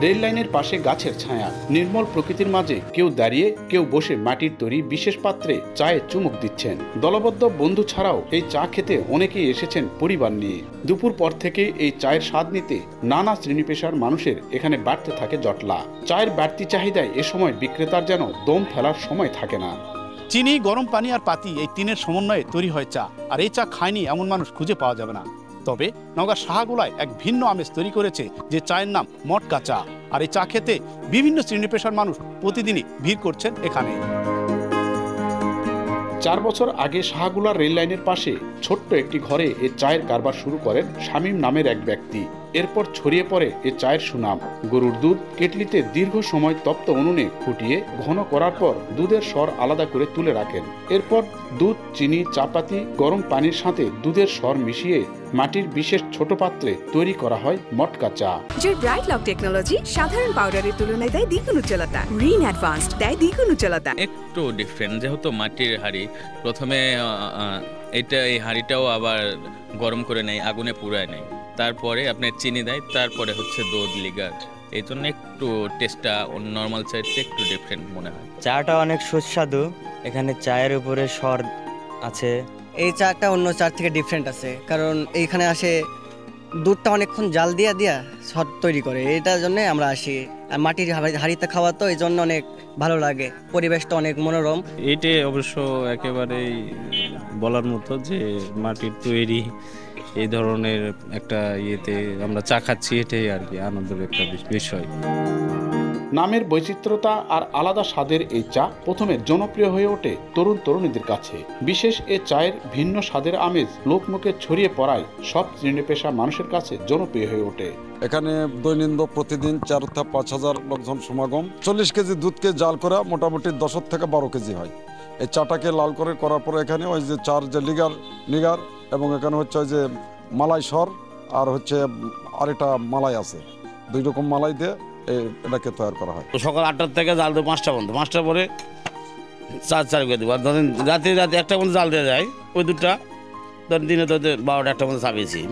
Rail লাইনের পাশে গাছের ছায়া, নির্মল প্রকৃতির মাঝে কেউ দাঁড়িয়ে কেউ বসে মাটির তৈরি বিশেষ পাত্রে চায়ে চুমুক দিচ্ছেন। দলবদ্ধ বন্ধু ছাড়াও এই চা খেতে অনেকেই এসেছেন পরিবার নিয়ে। দুপুর পর থেকে এই চায়ের স্বাদ নিতে নানা শ্রেণী পেশার মানুষের এখানে বাড়তে থাকে জটলা। চায়ের বাড়তি চাহিদায় এ সময় বিক্রেতার যেন দম ফেলার সময় থাকে না। চিনি, গরম পানি আর পাতি এই তিনের সমন্বয়ে তৈরি হয় চা। আর এই চা খায়নি এমন মানুষ খুঁজে পাওয়া যাবে না। তবে নওগাঁ সাহাগুলায় এক ভিন্ন আমেজ তৈরি করেছে যে চায়ের নাম মটকা চা। আর এই চা খেতে বিভিন্ন শ্রেণী পেশার মানুষ প্রতিদিনই ভিড় করছেন এখানে। 4 বছর আগে সাহাগুলার রেল লাইনের পাশে ছোট্ট একটি ঘরে এ চায়ের কারবার শুরু করেন শামীম নামের এক ব্যক্তি। এরপর ছড়িয়ে পড়ে এ চায়ের সুনাম। গরুর দুধ কেটলিতে দীর্ঘ সময় তপ্ত উনুনে ফুটিয়ে ঘন করার পর দুধের স্বর আলাদা করে তুলে রাখেন। এরপর দুধ, চিনি, চাপাতি, গরম পানির সাথে দুধের স্বর মিশিয়ে মাটির বিশেষ ছোট পাত্রে তৈরি করা হয় মটকা চা। জয় ব্রাইট লক টেকনোলজি সাধারণ পাউডারের তুলনায় দেয় দ্বিগুণ উজ্জ্বলতা। রিন অ্যাডভান্সড দেয় দ্বিগুণ উজ্জ্বলতা। একটু ডিফারেন্ট, যেহেতু মাটির হাঁড়ি, প্রথমে এই হাঁড়িটাও আবার গরম করে নেয়, আগুনে পুড়ায় নেয়, তারপরে আপনার চিনি দেয়, তারপরে হচ্ছে দুধ, লিগার। এই জন্য একটু টেস্টটা নর্মাল চায়ের চেয়ে একটু ডিফারেন্ট মনে হয়। চাটা অনেক সুস্বাদু, এখানে চায়ের উপরে স্বর আছে। এই চাটা অন্য চার থেকে ডিফারেন্ট আছে, কারণ এইখানে আসে দুধটা অনেকক্ষণ জাল দিয়া স্বাদ তৈরি করে, এটার জন্য আমরা আসি। আর মাটির হাঁড়িতে খাওয়া তো এই জন্য অনেক ভালো লাগে, পরিবেশটা অনেক মনোরম। এইটাই অবশ্য একেবারেই বলার মতো যে মাটির তৈরি এই ধরনের একটা ইয়েতে আমরা চা খাচ্ছি, এটাই আর কি আনন্দের একটা বিষয়। নামের বৈচিত্র্যতা আর আলাদা স্বাদের এই চা প্রথমে জনপ্রিয় হয়ে ওঠে তরুণ তরুণীদের কাছে। বিশেষ এ চায়ের ভিন্ন স্বাদের আমেজ লোকমুখে ছড়িয়ে পড়ায় সব শ্রেণী পেশা মানুষের কাছে জনপ্রিয় হয়ে ওঠে। এখানে দৈনন্দিন প্রতিদিন 4-5 হাজার লোকজন সমাগম। 40 কেজি দুধকে জাল করা মোটামুটি 10 থেকে 12 কেজি হয়। এই চাটাকে লাল করে করার পরে এখানে ওই যে চার যে লিগার এবং এখানে হচ্ছে ওই যে মালাই স্বর আর হচ্ছে আরেকটা মালাই আছে, 2 রকম মালাই দিয়ে এটাকে তৈরি করা হয়। সকাল 8টা থেকে জাল দেবো 5টা পর্যন্ত, 5টার পরে চার করে দেবো। আর ধরেন রাতে 1টা পর্যন্ত জাল দেওয়া যায়, ওই দুধটা ধরেন দিনে 12টা 1টা পর্যন্ত চাপিয়েছি।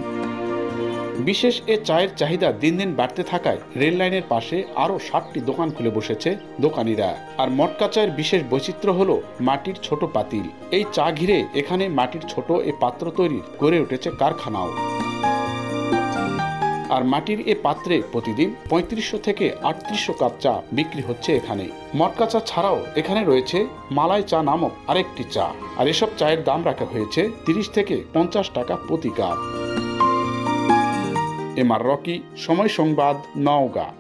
বিশেষ এ চায়ের চাহিদা দিন দিন বাড়তে থাকায় রেল লাইনের পাশে আরও 60টি দোকান খুলে বসেছে দোকানিরা। আর মটকা চায়ের বিশেষ বৈচিত্র্য হলো মাটির ছোট পাতিল। এই চা ঘিরে এখানে মাটির ছোট এ পাত্র তৈরির গড়ে উঠেছে কারখানাও। আর মাটির এ পাত্রে প্রতিদিন 3500 থেকে 3800 কাপ চা বিক্রি হচ্ছে এখানে। মটকা চা ছাড়াও এখানে রয়েছে মালাই চা নামক আরেকটি চা। আর এসব চায়ের দাম রাখা হয়েছে 30 থেকে 50 টাকা প্রতি কাপ। এমআর রকি, সময় সংবাদ, নওগাঁ।